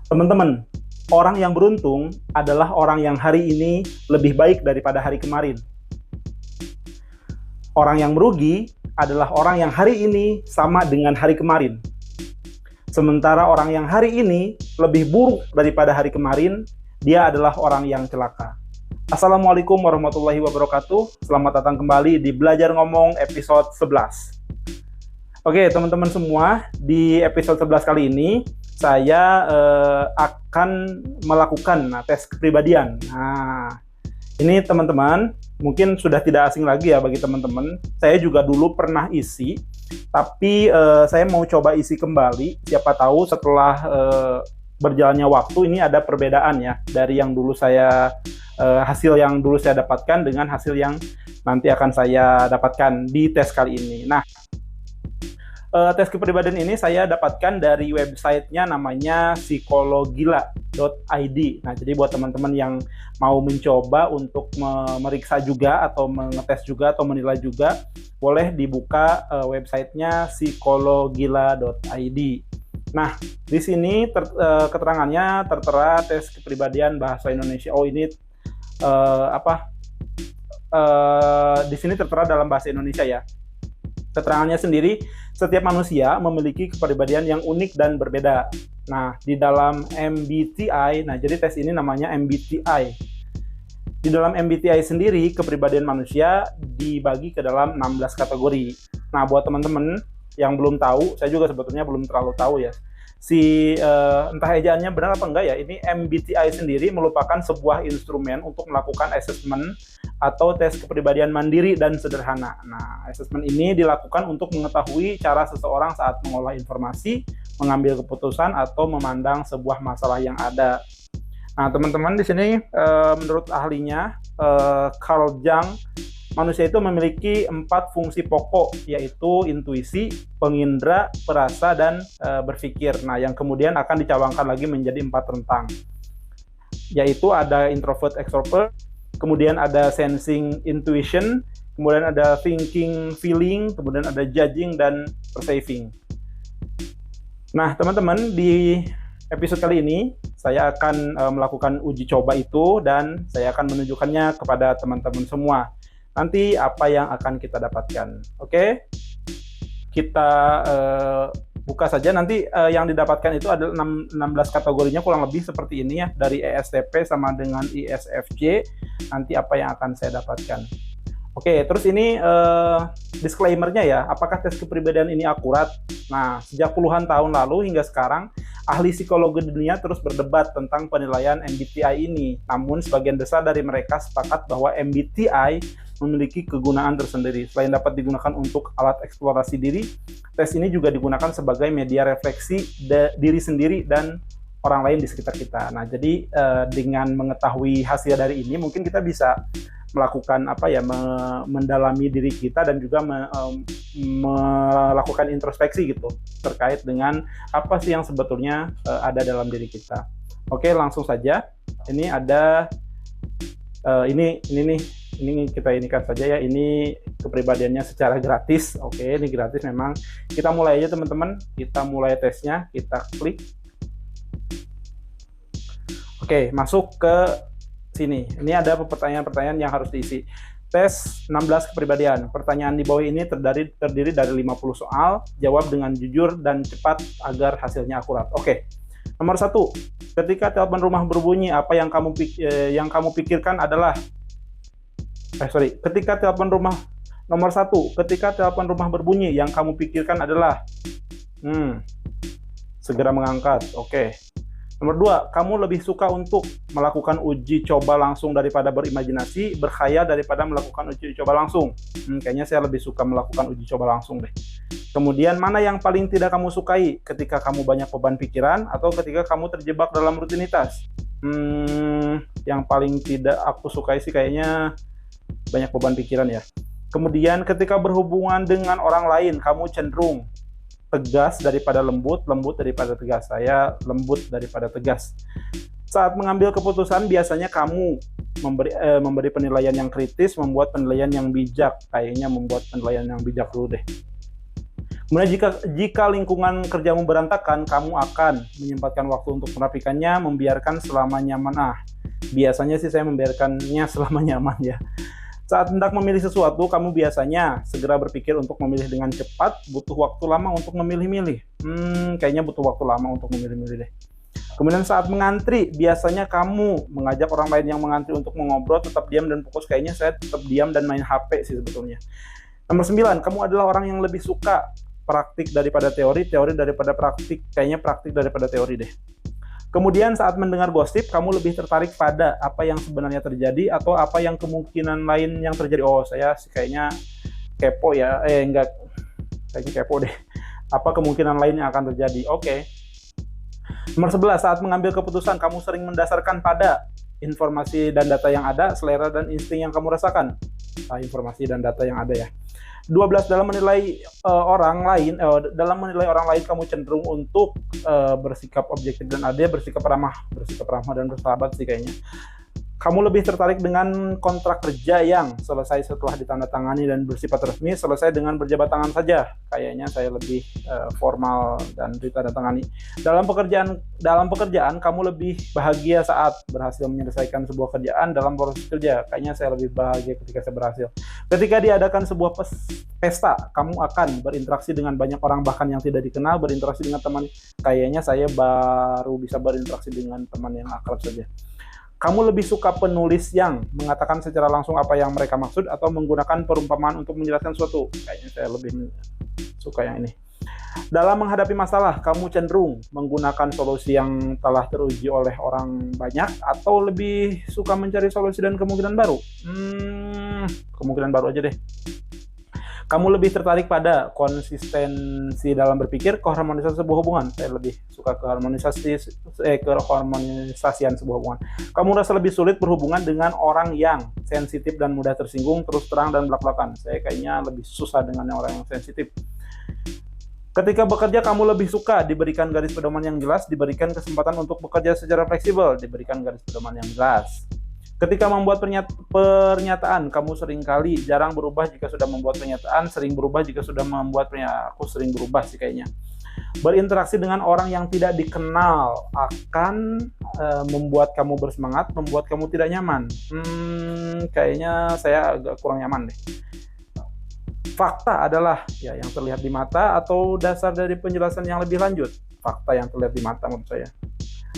Teman-teman, orang yang beruntung adalah orang yang hari ini lebih baik daripada hari kemarin. Orang yang merugi adalah orang yang hari ini sama dengan hari kemarin. Sementara orang yang hari ini lebih buruk daripada hari kemarin, dia adalah orang yang celaka. Assalamualaikum warahmatullahi wabarakatuh. Selamat datang kembali di Belajar Ngomong episode 11. Oke, teman-teman semua, di episode 11 kali ini saya akan melakukan tes kepribadian. Nah, ini teman-teman mungkin sudah tidak asing lagi ya bagi teman-teman. Saya juga dulu pernah isi, tapi saya mau coba isi kembali. Siapa tahu setelah berjalannya waktu ini ada perbedaan ya dari yang dulu saya hasil yang dulu saya dapatkan dengan hasil yang nanti akan saya dapatkan di tes kali ini. Nah, tes kepribadian ini saya dapatkan dari websitenya namanya psikologila.id. Nah, jadi buat teman-teman yang mau mencoba untuk memeriksa juga atau mengetes juga atau menilai juga, boleh dibuka websitenya psikologila.id. Nah, di sini keterangannya tertera tes kepribadian bahasa Indonesia. Oh, ini di sini tertera dalam bahasa Indonesia ya. Keterangannya sendiri, setiap manusia memiliki kepribadian yang unik dan berbeda. Nah, di dalam MBTI, nah jadi tes ini namanya MBTI. Di dalam MBTI sendiri, kepribadian manusia dibagi ke dalam 16 kategori. Nah, buat teman-teman yang belum tahu, saya juga sebetulnya belum terlalu tahu ya. Entah ejaannya benar apa enggak ya, ini MBTI sendiri merupakan sebuah instrumen untuk melakukan assessment atau tes kepribadian mandiri dan sederhana. Nah, asesmen ini dilakukan untuk mengetahui cara seseorang saat mengolah informasi, mengambil keputusan, atau memandang sebuah masalah yang ada. Nah, teman-teman di sini menurut ahlinya Carl Jung, manusia itu memiliki 4 fungsi pokok, yaitu intuisi, pengindra, perasa, dan berpikir. Nah, yang kemudian akan dicabangkan lagi menjadi 4 rentang, yaitu ada introvert, extrovert, kemudian ada sensing, intuition, kemudian ada thinking, feeling, kemudian ada judging, dan perceiving. Nah, teman-teman, di episode kali ini saya akan melakukan uji coba itu dan saya akan menunjukkannya kepada teman-teman semua. Nanti apa yang akan kita dapatkan. Oke? Kita buka saja. Nanti yang didapatkan itu ada 16 kategorinya kurang lebih seperti ini ya, dari ESTP sama dengan ISFJ. Nanti apa yang akan saya dapatkan. Oke, terus ini disclaimer-nya ya, apakah tes kepribadian ini akurat? Nah, sejak puluhan tahun lalu hingga sekarang, ahli psikologi dunia terus berdebat tentang penilaian MBTI ini. Namun, sebagian besar dari mereka sepakat bahwa MBTI memiliki kegunaan tersendiri. Selain dapat digunakan untuk alat eksplorasi diri, tes ini juga digunakan sebagai media refleksi diri sendiri dan orang lain di sekitar kita. Nah, jadi dengan mengetahui hasil dari ini, mungkin kita bisa melakukan mendalami diri kita dan juga melakukan introspeksi gitu terkait dengan apa sih yang sebetulnya ada dalam diri kita. Oke, langsung saja. Ini ada ini kita inikan saja ya. Ini kepribadiannya secara gratis. Oke, ini gratis memang. Kita mulai aja teman-teman. Kita mulai tesnya. Kita klik. Oke, masuk ke sini. Ini ada pertanyaan-pertanyaan yang harus diisi. Tes 16 kepribadian. Pertanyaan di bawah ini terdiri dari 50 soal. Jawab dengan jujur dan cepat agar hasilnya akurat. Oke. Nomor 1. Ketika telepon rumah berbunyi, apa yang kamu pikirkan adalah ketika telepon rumah nomor 1, ketika telepon rumah berbunyi, yang kamu pikirkan adalah segera mengangkat. Oke. Nomor 2, kamu lebih suka untuk melakukan uji coba langsung daripada berimajinasi, berkhayal daripada melakukan uji coba langsung. Kayaknya saya lebih suka melakukan uji coba langsung deh. Kemudian, mana yang paling tidak kamu sukai? Ketika kamu banyak beban pikiran atau ketika kamu terjebak dalam rutinitas? Yang paling tidak aku sukai sih kayaknya banyak beban pikiran ya. Kemudian, ketika berhubungan dengan orang lain, kamu cenderung tegas daripada lembut, lembut daripada tegas. Saya lembut daripada tegas. Saat mengambil keputusan, biasanya kamu memberi penilaian yang kritis, membuat penilaian yang bijak. Kayaknya membuat penilaian yang bijak dulu deh. Kemudian jika lingkungan kerjamu berantakan, kamu akan menyempatkan waktu untuk merapikannya, membiarkan selama nyaman. Biasanya sih saya membiarkannya selama nyaman ya. Saat hendak memilih sesuatu, kamu biasanya segera berpikir untuk memilih dengan cepat, butuh waktu lama untuk memilih-milih. Kayaknya butuh waktu lama untuk memilih-milih deh. Kemudian saat mengantri, biasanya kamu mengajak orang lain yang mengantri untuk mengobrol, tetap diam dan fokus. Kayaknya saya tetap diam dan main HP sih sebetulnya. Nomor 9, kamu adalah orang yang lebih suka praktik daripada teori, teori daripada praktik. Kayaknya praktik daripada teori deh. Kemudian saat mendengar gosip, kamu lebih tertarik pada apa yang sebenarnya terjadi atau apa yang kemungkinan lain yang terjadi. Oh, saya sih kayaknya kepo ya. Enggak. Kayaknya kepo deh. Apa kemungkinan lain yang akan terjadi. Oke. Nomor 11, saat mengambil keputusan, kamu sering mendasarkan pada informasi dan data yang ada, selera dan insting yang kamu rasakan. Informasi dan data yang ada ya. 12, dalam menilai orang lain, kamu cenderung untuk bersikap objektif dan adil, bersikap ramah dan bersahabat sih kayaknya. Kamu lebih tertarik dengan kontrak kerja yang selesai setelah ditandatangani dan bersifat resmi, selesai dengan berjabat tangan saja. Kayaknya saya lebih formal dan ditandatangani. Dalam pekerjaan, kamu lebih bahagia saat berhasil menyelesaikan sebuah kerjaan dalam proses kerja. Kayaknya saya lebih bahagia ketika saya berhasil. Ketika diadakan sebuah pesta, kamu akan berinteraksi dengan banyak orang, bahkan yang tidak dikenal, berinteraksi dengan teman. Kayaknya saya baru bisa berinteraksi dengan teman yang akrab saja. Kamu lebih suka penulis yang mengatakan secara langsung apa yang mereka maksud atau menggunakan perumpamaan untuk menjelaskan sesuatu. Kayaknya saya lebih suka yang ini. Dalam menghadapi masalah, kamu cenderung menggunakan solusi yang telah teruji oleh orang banyak atau lebih suka mencari solusi dan kemungkinan baru? Kemungkinan baru aja deh. Kamu lebih tertarik pada konsistensi dalam berpikir, keharmonisasi sebuah hubungan. Saya lebih suka keharmonisasian sebuah hubungan. Kamu merasa lebih sulit berhubungan dengan orang yang sensitif dan mudah tersinggung, terus terang dan belak-belakan. Saya kayaknya lebih susah dengan orang yang sensitif. Ketika bekerja, kamu lebih suka diberikan garis pedoman yang jelas, diberikan kesempatan untuk bekerja secara fleksibel, diberikan garis pedoman yang jelas. Ketika membuat pernyataan, kamu seringkali jarang berubah jika sudah membuat pernyataan, sering berubah jika sudah membuat pernyataan. Aku sering berubah sih kayaknya. Berinteraksi dengan orang yang tidak dikenal akan membuat kamu bersemangat, membuat kamu tidak nyaman. Kayaknya saya agak kurang nyaman deh. Fakta adalah ya yang terlihat di mata atau dasar dari penjelasan yang lebih lanjut. Fakta yang terlihat di mata menurut saya.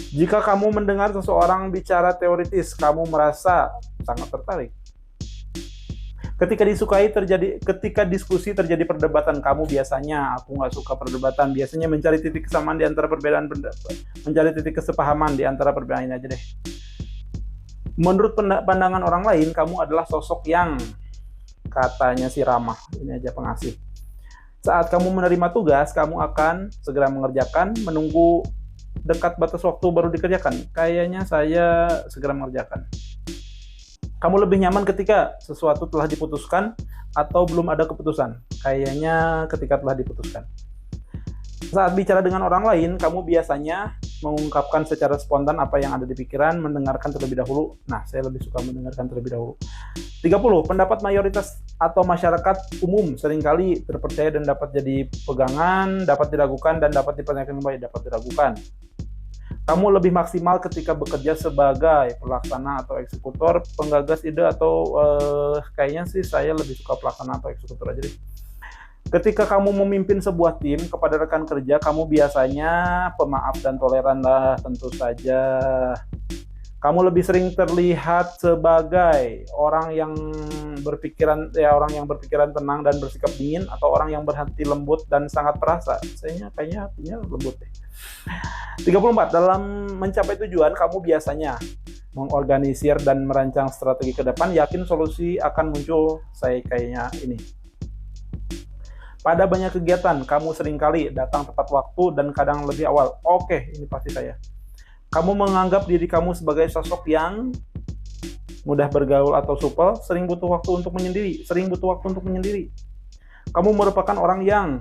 Jika kamu mendengar seseorang bicara teoritis, kamu merasa sangat tertarik. Ketika diskusi terjadi perdebatan, kamu biasanya, aku nggak suka perdebatan, biasanya mencari titik kesamaan di antara perbedaan pendapat, mencari titik kesepahaman di antara perbedaan ini aja deh. Menurut pandangan orang lain, kamu adalah sosok yang katanya si ramah, ini aja pengasih. Saat kamu menerima tugas, kamu akan segera mengerjakan, menunggu dekat batas waktu baru dikerjakan. Kayaknya saya segera mengerjakan. Kamu lebih nyaman ketika sesuatu telah diputuskan atau belum ada keputusan. Kayaknya ketika telah diputuskan. Saat bicara dengan orang lain, kamu biasanya mengungkapkan secara spontan apa yang ada di pikiran, mendengarkan terlebih dahulu. Nah, saya lebih suka mendengarkan terlebih dahulu. 30. Pendapat mayoritas atau masyarakat umum seringkali terpercaya dan dapat jadi pegangan, dapat diragukan dan dapat dipertanyakan kembali, dapat diragukan. Kamu lebih maksimal ketika bekerja sebagai pelaksana atau eksekutor, penggagas ide atau kayaknya sih saya lebih suka pelaksana atau eksekutor aja deh. Ketika kamu memimpin sebuah tim kepada rekan kerja, kamu biasanya pemaaf dan toleran lah, tentu saja. Kamu lebih sering terlihat sebagai orang yang berpikiran tenang dan bersikap dingin, atau orang yang berhati lembut dan sangat perasa. Kayaknya hatinya lembut deh. 34. Dalam mencapai tujuan, kamu biasanya mengorganisir dan merancang strategi ke depan, yakin solusi akan muncul. Saya kayaknya ini. Pada banyak kegiatan, kamu seringkali datang tepat waktu dan kadang lebih awal. Oke, ini pasti saya. Kamu menganggap diri kamu sebagai sosok yang mudah bergaul atau supel, sering butuh waktu untuk menyendiri. Kamu merupakan orang yang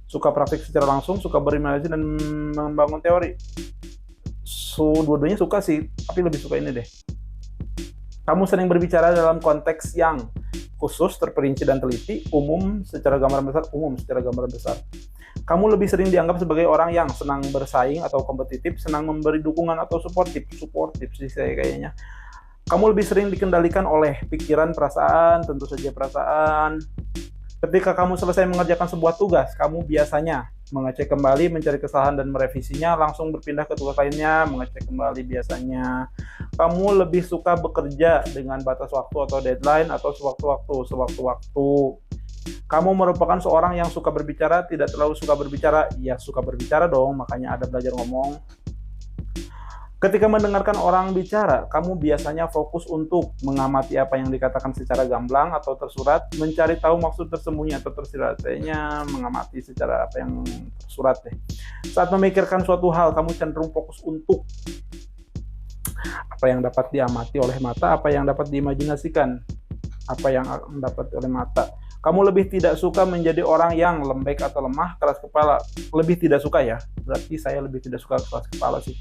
suka praktik secara langsung, suka berimajinasi dan membangun teori. Dua-duanya suka sih, tapi lebih suka ini deh. Kamu sering berbicara dalam konteks yang khusus, terperinci dan teliti, umum secara gambaran besar, umum secara gambaran besar. Kamu lebih sering dianggap sebagai orang yang senang bersaing atau kompetitif, senang memberi dukungan atau suportif sih saya kayaknya. Kamu lebih sering dikendalikan oleh pikiran, perasaan, tentu saja perasaan. Ketika kamu selesai mengerjakan sebuah tugas, kamu biasanya mengecek kembali, mencari kesalahan dan merevisinya, langsung berpindah ke tugas lainnya, mengecek kembali biasanya. Kamu lebih suka bekerja dengan batas waktu atau deadline atau sewaktu-waktu. Kamu merupakan seorang yang suka berbicara, tidak terlalu suka berbicara. Ya, suka berbicara dong, makanya ada belajar ngomong. Ketika mendengarkan orang bicara, kamu biasanya fokus untuk mengamati apa yang dikatakan secara gamblang atau tersurat, mencari tahu maksud tersembunyi atau tersirat. Kayaknya mengamati secara apa yang tersurat deh. Saat memikirkan suatu hal, kamu cenderung fokus untuk apa yang dapat diamati oleh mata, apa yang dapat diimajinasikan, apa yang dapat oleh mata. Kamu lebih tidak suka menjadi orang yang lembek atau lemah, keras kepala. Lebih tidak suka ya, berarti saya lebih tidak suka keras kepala sih.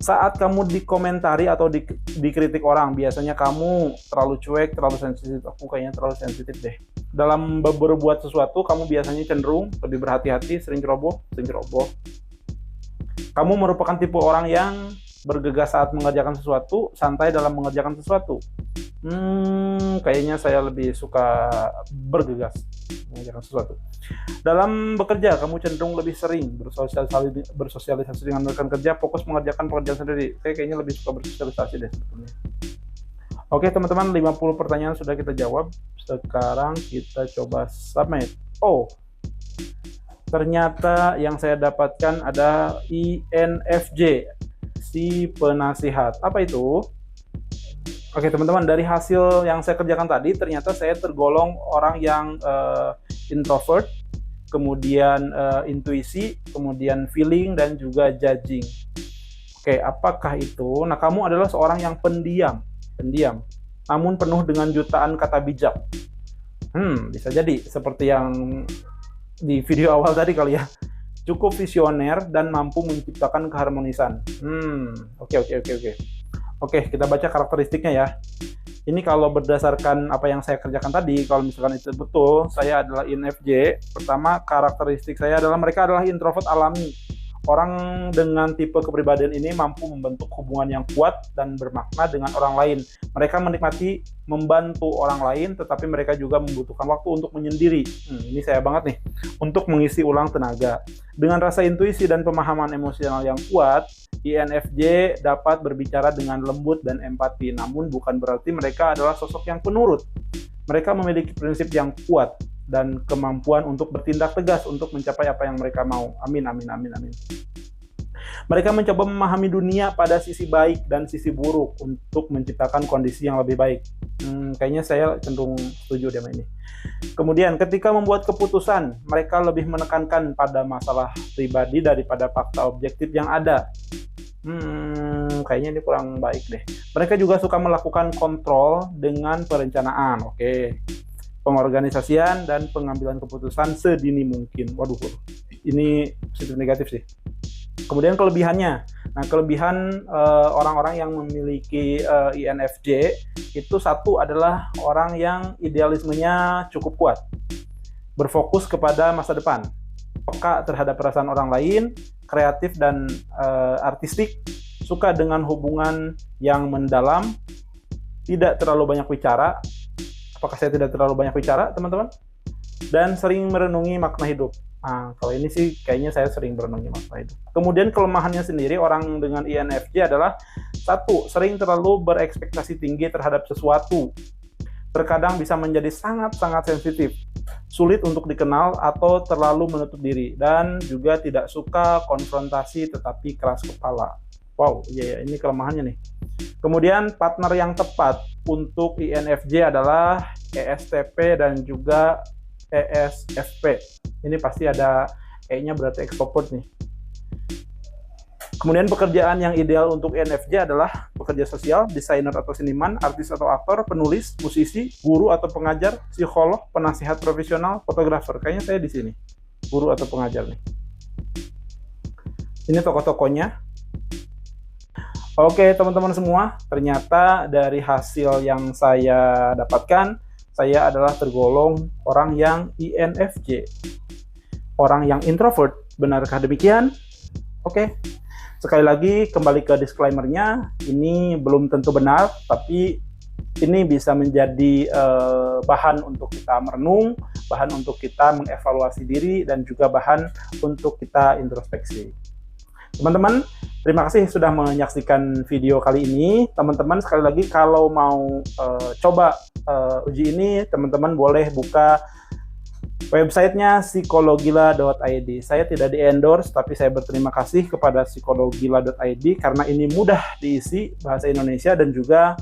Saat kamu dikomentari atau dikritik orang, biasanya kamu terlalu cuek, terlalu sensitif. Aku kayaknya terlalu sensitif deh. Dalam berbuat sesuatu, kamu biasanya cenderung lebih berhati-hati, sering ceroboh. Kamu merupakan tipe orang yang bergegas saat mengerjakan sesuatu, santai dalam mengerjakan sesuatu. Kayaknya saya lebih suka bergegas mengerjakan sesuatu. Dalam bekerja, kamu cenderung lebih sering bersosialisasi dengan rekan kerja, fokus mengerjakan pekerjaan sendiri. Saya kayaknya lebih suka bersosialisasi deh sebetulnya. Oke teman-teman, 50 pertanyaan sudah kita jawab. Sekarang kita coba submit. Oh, ternyata yang saya dapatkan ada INFJ, si penasihat. Apa itu? Oke teman-teman, dari hasil yang saya kerjakan tadi, ternyata saya tergolong orang yang introvert, kemudian intuisi, kemudian feeling, dan juga judging. Oke, apakah itu? Nah, kamu adalah seorang yang pendiam, namun penuh dengan jutaan kata bijak. Bisa jadi seperti yang di video awal tadi kali ya. Cukup visioner dan mampu menciptakan keharmonisan. Oke. Oke, kita baca karakteristiknya ya. Ini kalau berdasarkan apa yang saya kerjakan tadi, kalau misalkan itu betul, saya adalah INFJ. Pertama, karakteristik saya adalah mereka adalah introvert alami. Orang dengan tipe kepribadian ini mampu membentuk hubungan yang kuat dan bermakna dengan orang lain. Mereka menikmati membantu orang lain, tetapi mereka juga membutuhkan waktu untuk menyendiri. Ini saya banget nih, untuk mengisi ulang tenaga. Dengan rasa intuisi dan pemahaman emosional yang kuat, INFJ dapat berbicara dengan lembut dan empati, namun bukan berarti mereka adalah sosok yang penurut. Mereka memiliki prinsip yang kuat dan kemampuan untuk bertindak tegas untuk mencapai apa yang mereka mau. Amin. Mereka mencoba memahami dunia pada sisi baik dan sisi buruk untuk menciptakan kondisi yang lebih baik. Kayaknya saya cenderung setuju sama ini. Kemudian ketika membuat keputusan, mereka lebih menekankan pada masalah pribadi daripada fakta objektif yang ada. Kayaknya ini kurang baik deh. Mereka juga suka melakukan kontrol dengan perencanaan. Oke. Pengorganisasian dan pengambilan keputusan sedini mungkin. Waduh, ini positif negatif sih. Kemudian kelebihannya. Nah, kelebihan orang-orang yang memiliki INFJ itu satu adalah orang yang idealismenya cukup kuat, berfokus kepada masa depan, peka terhadap perasaan orang lain, kreatif dan artistik, suka dengan hubungan yang mendalam, tidak terlalu banyak bicara. Apakah saya tidak terlalu banyak bicara, teman-teman? Dan sering merenungi makna hidup. Nah, kalau ini sih kayaknya saya sering merenungi makna hidup. Kemudian kelemahannya sendiri orang dengan INFJ adalah satu, sering terlalu berekspektasi tinggi terhadap sesuatu. Terkadang bisa menjadi sangat-sangat sensitif, sulit untuk dikenal atau terlalu menutup diri, dan juga tidak suka konfrontasi tetapi keras kepala. Wow, iya, ini kelemahannya nih. Kemudian partner yang tepat untuk INFJ adalah ESTP dan juga ESFP. Ini pasti ada E-nya, berarti extrovert nih. Kemudian pekerjaan yang ideal untuk INFJ adalah pekerja sosial, desainer atau seniman, artis atau aktor, penulis, musisi, guru atau pengajar, psikolog, penasihat profesional, fotografer. Kayaknya saya di sini, guru atau pengajar nih. Ini tokoh-tokohnya. Oke, teman-teman semua, ternyata dari hasil yang saya dapatkan, saya adalah tergolong orang yang INFJ, orang yang introvert. Benarkah demikian? Oke, sekali lagi kembali ke disclaimer-nya, ini belum tentu benar, tapi ini bisa menjadi bahan untuk kita merenung, bahan untuk kita mengevaluasi diri, dan juga bahan untuk kita introspeksi. Teman-teman, terima kasih sudah menyaksikan video kali ini. Teman-teman, sekali lagi kalau mau coba uji ini, teman-teman boleh buka websitenya psikologila.id. Saya tidak di-endorse, tapi saya berterima kasih kepada psikologila.id karena ini mudah diisi, bahasa Indonesia, dan juga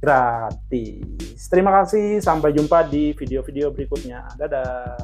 gratis. Terima kasih, sampai jumpa di video-video berikutnya. Dadah!